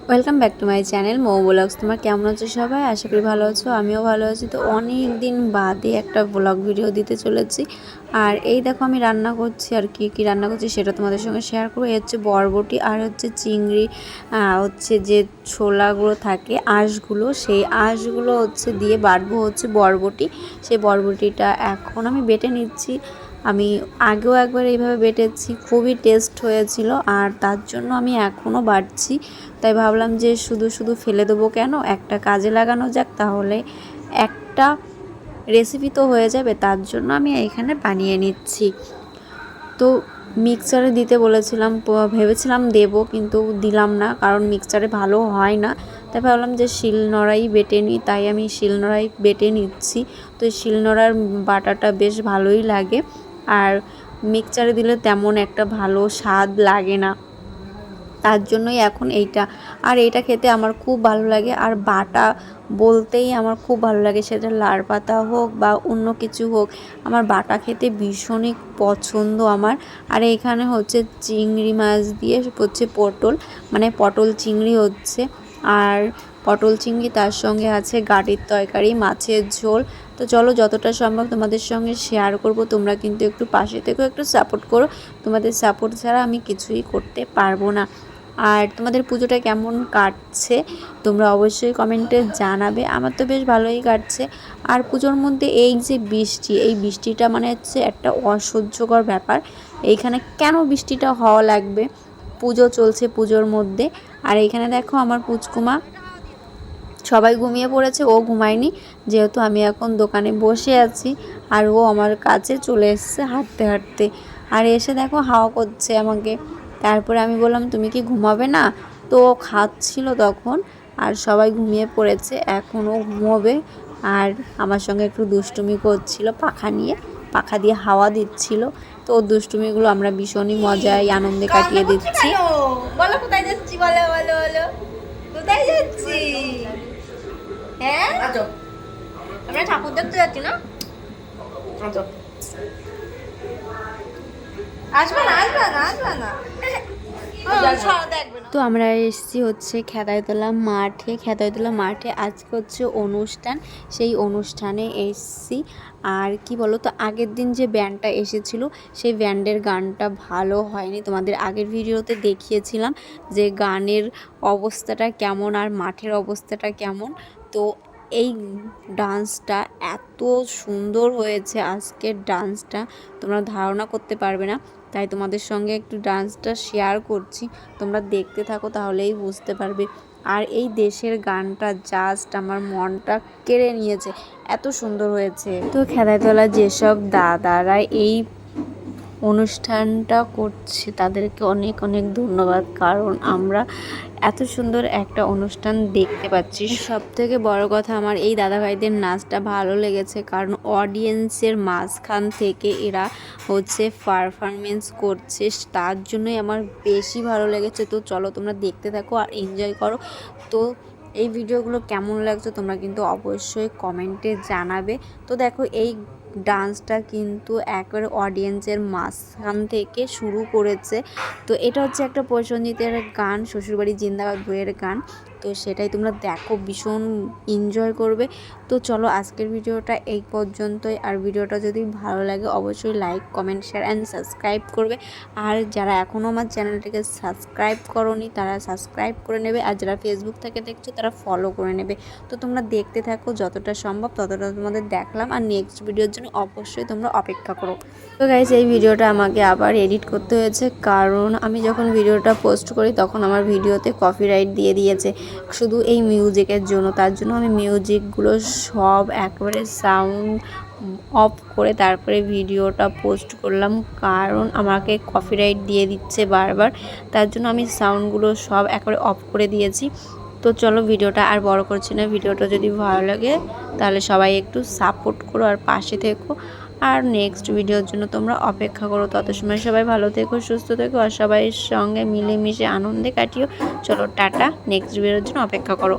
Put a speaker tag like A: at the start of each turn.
A: Welcome back to my channel Mou blogs. তোমরা কেমন আছো সবাই? আশা করি ভালো আছো, আমিও ভালো আছি। তো অনেক দিন বাদে একটা ব্লগ ভিডিও দিতে চলেছি। আর এই দেখো আমি রান্না করছি, আর কি রান্না করছি সেটা তোমাদের সঙ্গে শেয়ার করবো। এই হচ্ছে বরবটি আর হচ্ছে চিংড়ি, হচ্ছে যে ছোলাগুলো থাকে আঁশগুলো, সেই আঁশগুলো হচ্ছে দিয়ে বাটবো হচ্ছে বরবটি। সেই বরবটিটা এখন আমি বেটে নিচ্ছি। আমি আগেও একবার এইভাবে বেটেছি, খুবই টেস্ট হয়েছিল, আর তার জন্য আমি এখনও বাটছি। তাই ভাবলাম যে শুধু শুধু ফেলে দেবো কেন, একটা কাজে লাগানো যাক, তাহলে একটা রেসিপি তো হয়ে যাবে। তার জন্য আমি এখানে বানিয়ে নিচ্ছি। তো মিক্সচারে দিতে বলেছিলাম, ভেবেছিলাম দেবো, কিন্তু দিলাম না, কারণ মিক্সচারে ভালো হয় না। তাই ভাবলাম যে শিলনোড়াই বেটে নিই, তাই আমি শিলনোড়াই বেটে নিচ্ছি। তো শিলনোড়ার বাটাটা বেশ ভালোই লাগে, আর মিক্সচারে দিলে তেমন একটা ভালো স্বাদ লাগে না। তার জন্যই এখন এইটা, আর এইটা খেতে আমার খুব ভালো লাগে। আর বাটা বলতেই আমার খুব ভালো লাগে, সেটা লাউ পাতা হোক বা অন্য কিছু হোক, আমার বাটা খেতে ভীষণই পছন্দ আমার। আর এখানে হচ্ছে চিংড়ি মাছ দিয়ে হচ্ছে পটল, মানে পটল চিংড়ি হচ্ছে, আর পটল চিংড়ি তার সঙ্গে আছে গাটির তরকারি, মাছের ঝোল। তো চলো যতটা সম্ভব তোমাদের সঙ্গে শেয়ার করব। তোমরা কিন্তু একটু পাশে থেকেও একটু সাপোর্ট করো, তোমাদের সাপোর্ট ছাড়া আমি কিছুই করতে পারবো না। আর তোমাদের পুজোটা কেমন কাটছে তোমরা অবশ্যই কমেন্টে জানাবে। আমার তো বেশ ভালোই কাটছে। আর পুজোর মধ্যে এই যে বৃষ্টি, এই বৃষ্টিটা মানে হচ্ছে একটা অসহ্যকর ব্যাপার। এইখানে কেন বৃষ্টিটা হওয়া লাগবে? পুজো চলছে, পুজোর মধ্যে। আর এইখানে দেখো আমার পুচকুমা সবাই ঘুমিয়ে পড়েছে, ও ঘুমায়নি, যেহেতু আমি এখন দোকানে বসে আছি। আর ও আমার কাছে চলে এসছে হাঁটতে হাঁটতে, আর এসে দেখো হাওয়া করছে আমাকে। তারপরে আমি বললাম তুমি কি ঘুমাবে না? তো ও খাচ্ছিল তখন, আর সবাই ঘুমিয়ে পড়েছে, এখনও ঘুমোবে। আর আমার সঙ্গে একটু দুষ্টুমি করছিল, পাখা নিয়ে, পাখা দিয়ে হাওয়া দিচ্ছিল। তো ওর দুষ্টুমিগুলো আমরা ভীষণই মজায় আনন্দে কাটিয়ে দিচ্ছি।
B: বলো কোথায় যাচ্ছি, বলো বলো বলো কোথায় যাচ্ছি? হ্যাঁ আমরা ঠাকুর দেখতে যাচ্ছি না? আসবে না আসবে না আসবে না।
A: তো আমরা এসেছি হচ্ছে খেদাইতলা মাঠে। খেদাইতলা মাঠে আজকে হচ্ছে অনুষ্ঠান, সেই অনুষ্ঠানে এসেছি। আর কি বলো তো, আগের দিন যে ব্যান্ডটা এসেছিল সেই ব্যান্ডের গানটা ভালো হয়নি, তোমাদের আগের ভিডিওতে দেখিয়েছিলাম যে গানের অবস্থাটা কেমন আর মাঠের অবস্থাটা কেমন। তো এই ডান্সটা এত সুন্দর হয়েছে, আজকের ডান্সটা তোমরা ধারণা করতে পারবে না। তাই তোমাদের সঙ্গে একটু ডান্সটা শেয়ার করছি, তোমরা দেখতে থাকো তাহলেই বুঝতে পারবে। আর এই দেশের গানটা জাস্ট আমার মনটা কেড়ে নিয়েছে, এত সুন্দর হয়েছে। তো খেলাধুলা যেসব দাদারা এই অনুষ্ঠানটা করছে তাদেরকে অনেক অনেক ধন্যবাদ, কারণ আমরা এত সুন্দর একটা অনুষ্ঠান দেখতে পাচ্ছি। সবথেকে বড় কথা, আমার এই দাদাভাইদের নাচটা ভালো লেগেছে, কারণ অডিয়েন্সের মাঝখান থেকে এরা হচ্ছে পারফরমেন্স করছে, তার জন্যই আমার বেশি ভালো লেগেছে। তো চলো তোমরা দেখতে থাকো আর এনজয় করো। তো এই ভিডিওগুলো কেমন লাগছে তোমরা কিন্তু অবশ্যই কমেন্টে জানাবে। তো দেখো এই ডান্সটা কিন্তু একবারে অডিয়েন্সের মাঝখান থেকে শুরু করেছে। তো এটা হচ্ছে একটা প্রসেনজিতের গান, শ্বশুরবাড়ি জিন্দাবাদ বইয়ের গান। তো সেটাই তোমরা দেখো, ভীষণ এনজয় করবে। তো চলো আজকের ভিডিওটা এই পর্যন্তই। আর ভিডিওটা যদি ভালো লাগে অবশ্যই like, comment, share and subscribe করবে। আর যারা এখনও আমার চ্যানেলটাকে সাবস্ক্রাইব করোনি তারা সাবস্ক্রাইব করে নেবে, আর যারা ফেসবুক থেকে দেখছো তারা ফলো করে নেবে। তো তোমরা দেখতে থাকো, যতটা সম্ভব ততটা তোমাদের দেখলাম, আর নেক্সট ভিডিওর জন্য অবশ্যই তোমরা অপেক্ষা করো। তো গাইস এই ভিডিওটা আমাকে আবার এডিট করতে হয়েছে, কারণ আমি যখন ভিডিওটা পোস্ট করি তখন আমার ভিডিওতে কপিরাইট দিয়ে দিয়েছে শুধু এই মিউজিকের জন্য। তার জন্য আমি মিউজিকগুলো সব একবারে সাউন্ড অফ করে তারপরে ভিডিওটা পোস্ট করলাম, কারণ আমাকে কপিরাইট দিয়ে দিচ্ছে বারবার। তার জন্য আমি সাউন্ডগুলো সব একবারে অফ করে দিয়েছি। তো চলো ভিডিওটা আর বড় করছি না, ভিডিওটা যদি ভালো লাগে তাহলে সবাই একটু সাপোর্ট করো আর পাশে থেকো। আর নেক্সট ভিডিওর জন্য তোমরা অপেক্ষা করো। তত সময় সবাই ভালো থেকো, সুস্থ থেকো, আর সবাই সঙ্গে মিলেমিশে আনন্দে কাটিও। চলো টাটা, নেক্সট ভিডিওর জন্য অপেক্ষা করো।